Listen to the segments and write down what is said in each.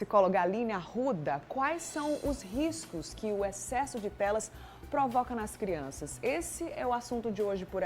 Psicóloga Aline Arruda, quais são os riscos que o excesso de telas provoca nas crianças? Esse é o assunto de hoje por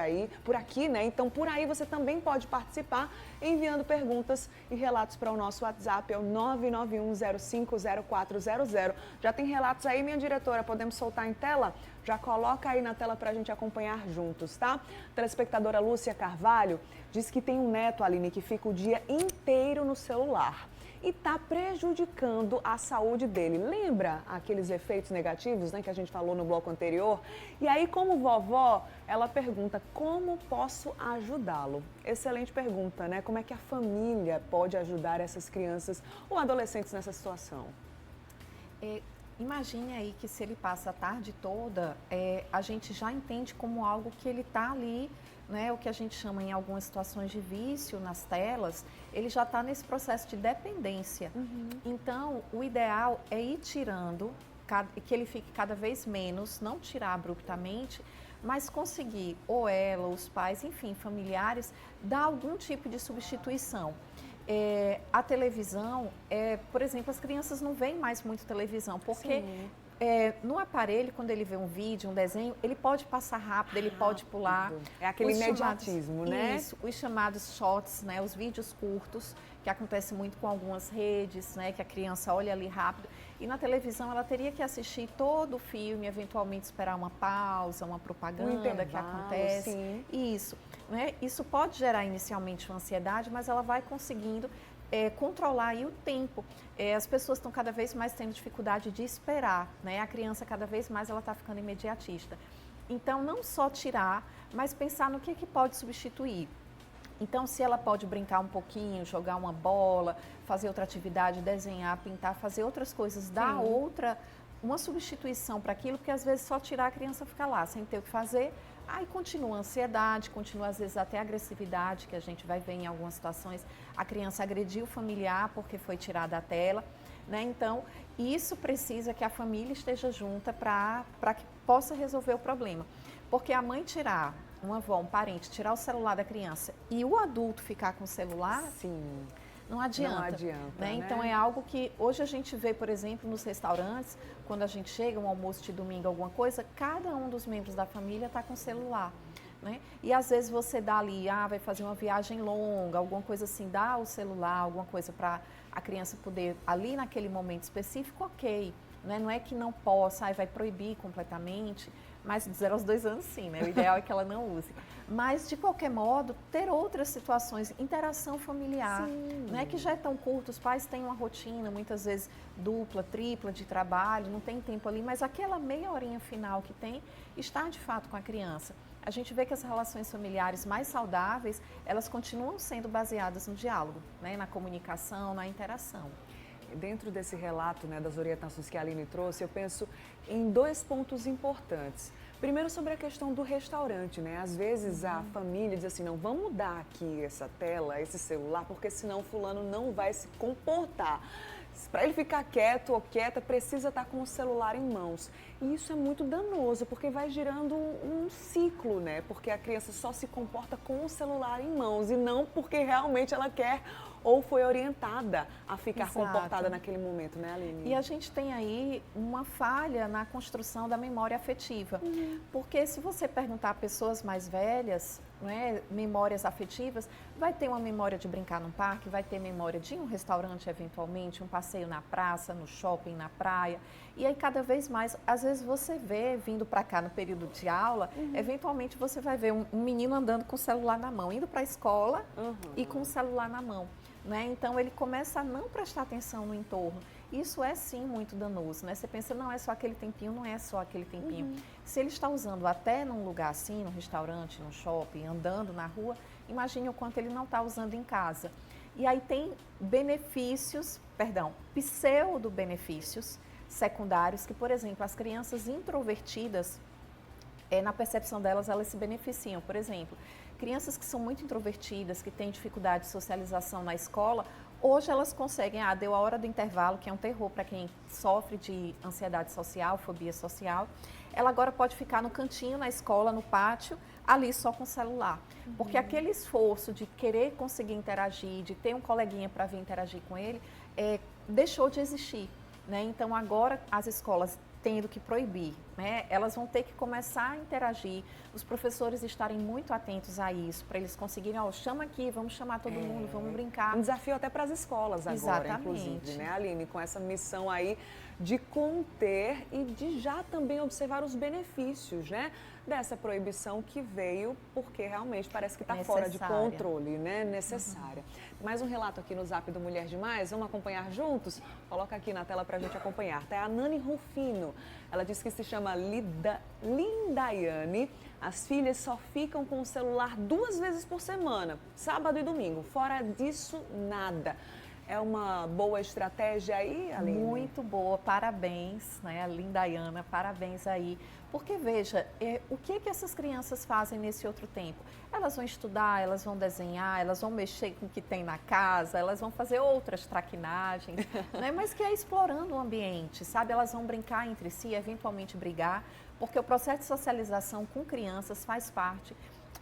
aqui, né? Então, por aí você também pode participar enviando perguntas e relatos para o nosso WhatsApp, é o 991050400. Já tem relatos aí, minha diretora, podemos soltar em tela? Já coloca aí na tela para a gente acompanhar juntos, tá? A telespectadora Lúcia Carvalho diz que tem um neto, Aline, que fica o dia inteiro no celular e está prejudicando a saúde dele. Lembra aqueles efeitos negativos, né, que a gente falou no bloco anterior? E aí, como vovó, ela pergunta, como posso ajudá-lo? Excelente pergunta, né? Como é que a família pode ajudar essas crianças ou adolescentes nessa situação? Imagine aí que se ele passa a tarde toda, a gente já entende como algo que ele está ali, né, o que a gente chama em algumas situações de vício nas telas, ele já está nesse processo de dependência. Então, o ideal é ir tirando, que ele fique cada vez menos, não tirar abruptamente, mas conseguir, ou ela, ou os pais, enfim, familiares, dar algum tipo de substituição. A televisão, por exemplo, as crianças não veem mais muito televisão, porque no aparelho, quando ele vê um vídeo, um desenho, ele pode passar rápido, ele pode pular. É aquele imediatismo, né? Isso, os chamados shorts, né, os vídeos curtos, que acontece muito com algumas redes, né, que a criança olha ali rápido. E na televisão ela teria que assistir todo o filme, eventualmente esperar uma pausa, uma propaganda que acontece. Sim. Isso, né? Isso pode gerar inicialmente uma ansiedade, mas ela vai conseguindo controlar aí o tempo. As pessoas estão cada vez mais tendo dificuldade de esperar, né? A criança cada vez mais ela está ficando imediatista. Então, não só tirar, mas pensar no que pode substituir. Então, se ela pode brincar um pouquinho, jogar uma bola, fazer outra atividade, desenhar, pintar, fazer outras coisas, dar uma substituição para aquilo, porque às vezes só tirar a criança fica lá, sem ter o que fazer, aí continua a ansiedade, continua às vezes até a agressividade, que a gente vai ver em algumas situações, a criança agrediu o familiar porque foi tirada a tela, né? Então, isso precisa que a família esteja junta para que possa resolver o problema. Porque a mãe tirar, uma avó, um parente, tirar o celular da criança e o adulto ficar com o celular, Sim. não adianta. Não adianta, né? Então é algo que hoje a gente vê, por exemplo, nos restaurantes, quando a gente chega, um almoço de domingo, alguma coisa, cada um dos membros da família está com o celular. Né? E às vezes você dá ali, vai fazer uma viagem longa, alguma coisa assim, dá o celular, alguma coisa para a criança poder, ali naquele momento específico, ok. Né? Não é que não possa, vai proibir completamente, mas de 0 aos 2 anos sim, né? O ideal é que ela não use. Mas, de qualquer modo, ter outras situações, interação familiar, né? Que já é tão curto, os pais têm uma rotina, muitas vezes dupla, tripla de trabalho, não tem tempo ali, mas aquela meia horinha final que tem, está de fato com a criança. A gente vê que as relações familiares mais saudáveis, elas continuam sendo baseadas no diálogo, né? Na comunicação, na interação. Dentro desse relato, né, das orientações que a Aline trouxe, eu penso em 2 pontos importantes. Primeiro, sobre a questão do restaurante, né? Às vezes a família diz assim, não, vamos mudar aqui essa tela, esse celular, porque senão fulano não vai se comportar. Para ele ficar quieto ou quieta, precisa estar com o celular em mãos. E isso é muito danoso, porque vai girando um ciclo, né? Porque a criança só se comporta com o celular em mãos e não porque realmente ela quer ou foi orientada a ficar comportada naquele momento, né, Aline? E a gente tem aí uma falha na construção da memória afetiva. Porque se você perguntar a pessoas mais velhas, né, memórias afetivas, vai ter uma memória de brincar num parque, vai ter memória de um restaurante eventualmente, um passeio na praça, no shopping, na praia. E aí cada vez mais, às vezes você vê, vindo para cá no período de aula, eventualmente você vai ver um menino andando com o celular na mão, indo para a escola e com o celular na mão. Né? Então ele começa a não prestar atenção no entorno. Isso é sim muito danoso, né? Você pensa, não é só aquele tempinho, não é só aquele tempinho. Se ele está usando até num lugar assim, num restaurante, num shopping, andando na rua, imagine o quanto ele não está usando em casa. E aí tem pseudo-benefícios secundários que, por exemplo, as crianças introvertidas, na percepção delas, elas se beneficiam. Por exemplo, crianças que são muito introvertidas, que têm dificuldade de socialização na escola, hoje elas conseguem, deu a hora do intervalo, que é um terror para quem sofre de ansiedade social, fobia social, ela agora pode ficar no cantinho, na escola, no pátio, ali só com o celular. Porque aquele esforço de querer conseguir interagir, de ter um coleguinha para vir interagir com ele, deixou de existir, né? Então agora as escolas tendo que proibir, né? Elas vão ter que começar a interagir, os professores estarem muito atentos a isso, para eles conseguirem, ó, chama aqui, vamos chamar todo mundo, vamos brincar. Um desafio até para as escolas agora, Exatamente. inclusive, né, Aline? Com essa missão aí de conter e de já também observar os benefícios, né, dessa proibição que veio porque realmente parece que está fora de controle, né, necessária. Mais um relato aqui no Zap do Mulher Demais, vamos acompanhar juntos? Coloca aqui na tela para a gente acompanhar. Tá? É a Nani Rufino, ela diz que se chama Lindaiane. As filhas só ficam com o celular 2 vezes por semana, sábado e domingo. Fora disso, nada. É uma boa estratégia aí, Aline? Muito boa, parabéns, né, Lindaiana, parabéns aí. Porque, veja, o que essas crianças fazem nesse outro tempo? Elas vão estudar, elas vão desenhar, elas vão mexer com o que tem na casa, elas vão fazer outras traquinagens, né, mas que é explorando o ambiente, sabe? Elas vão brincar entre si, eventualmente brigar, porque o processo de socialização com crianças faz parte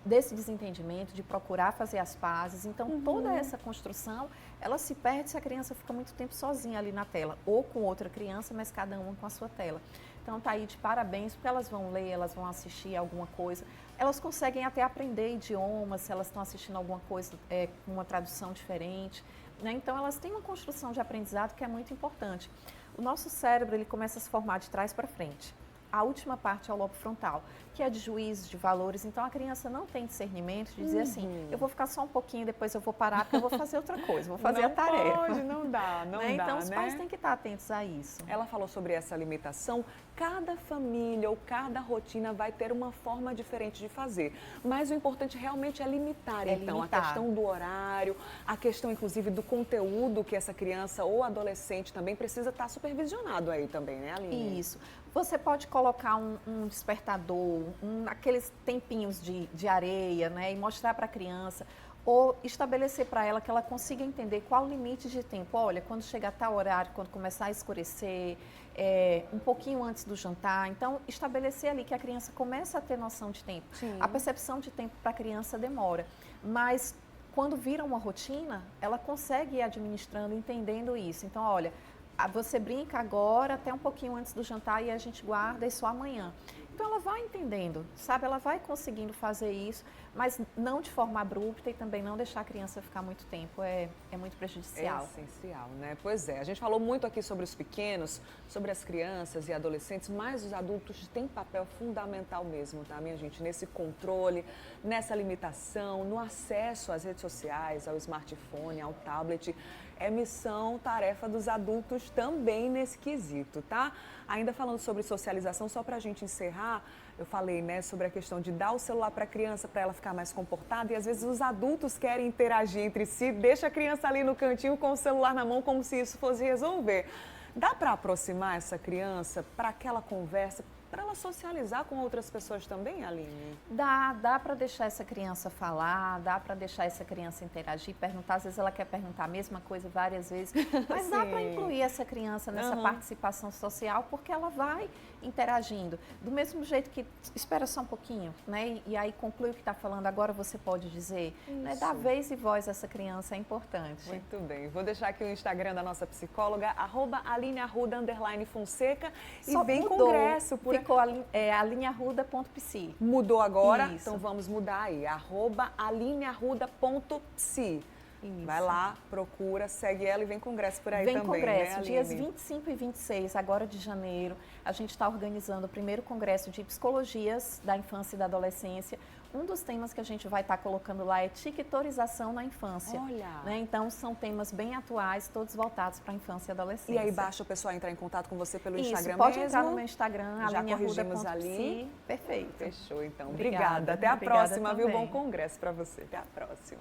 desse desentendimento, de procurar fazer as pazes. Então, toda essa construção, ela se perde se a criança fica muito tempo sozinha ali na tela, ou com outra criança, mas cada uma com a sua tela. Então, tá aí de parabéns, porque elas vão ler, elas vão assistir alguma coisa, elas conseguem até aprender idiomas, se elas estão assistindo alguma coisa com uma tradução diferente, né? Então, elas têm uma construção de aprendizado que é muito importante. O nosso cérebro, ele começa a se formar de trás para frente. A última parte é o lobo frontal, que é de juízos, de valores. Então, a criança não tem discernimento de dizer assim, eu vou ficar só um pouquinho, depois eu vou parar, porque eu vou fazer outra coisa, vou fazer a tarefa. Não pode, não dá, não dá, Então, os pais têm que estar atentos a isso. Ela falou sobre essa limitação. Cada família ou cada rotina vai ter uma forma diferente de fazer. Mas o importante realmente é limitar, então, a questão do horário, a questão, inclusive, do conteúdo que essa criança ou adolescente também precisa estar supervisionado aí também, né, Aline? Isso. Você pode colocar um despertador, aqueles tempinhos de areia, né, e mostrar para a criança, ou estabelecer para ela que ela consiga entender qual o limite de tempo. Olha, quando chegar tal horário, quando começar a escurecer, um pouquinho antes do jantar. Então, estabelecer ali que a criança começa a ter noção de tempo. Sim. A percepção de tempo para a criança demora, mas quando vira uma rotina, ela consegue ir administrando, entendendo isso. Então, olha, você brinca agora até um pouquinho antes do jantar e a gente guarda isso amanhã. Então ela vai entendendo, sabe? Ela vai conseguindo fazer isso, mas não de forma abrupta e também não deixar a criança ficar muito tempo, é muito prejudicial. É essencial, né? Pois é, a gente falou muito aqui sobre os pequenos, sobre as crianças e adolescentes, mas os adultos têm papel fundamental mesmo, tá, minha gente? Nesse controle, nessa limitação, no acesso às redes sociais, ao smartphone, ao tablet. É missão, tarefa dos adultos também nesse quesito, tá? Ainda falando sobre socialização, só para a gente encerrar, eu falei, né, sobre a questão de dar o celular para a criança para ela ficar mais comportada e às vezes os adultos querem interagir entre si, deixa a criança ali no cantinho com o celular na mão como se isso fosse resolver. Dá para aproximar essa criança para aquela conversa, para ela socializar com outras pessoas também, Aline? Dá para deixar essa criança falar, dá para deixar essa criança interagir, perguntar. Às vezes ela quer perguntar a mesma coisa várias vezes, mas dá para incluir essa criança nessa participação social, porque ela vai interagindo. Do mesmo jeito que, espera só um pouquinho, né? E aí conclui o que está falando, agora você pode dizer. Né? Dar vez e voz a essa criança é importante. Muito bem. Vou deixar aqui o Instagram da nossa psicóloga, @alinearruda_fonseca. E vem congresso por Ficou alinearruda.psi. Mudou agora? Isso. Então vamos mudar aí, @alinearruda.psi. Vai lá, procura, segue ela e vem congresso por aí também, congresso, né, dias 25 e 26, agora de janeiro, a gente está organizando o primeiro congresso de psicologias da infância e da adolescência. Um dos temas que a gente vai estar colocando lá é tiquitorização na infância. Olha! Né? Então, são temas bem atuais, todos voltados para a infância e adolescência. E aí basta o pessoal entrar em contato com você pelo Isso, Instagram pode mesmo? entrar no meu Instagram, já corrigimos ali. Perfeito. Fechou, então. Obrigada. Até a próxima, também. viu? Bom congresso para você. Até a próxima.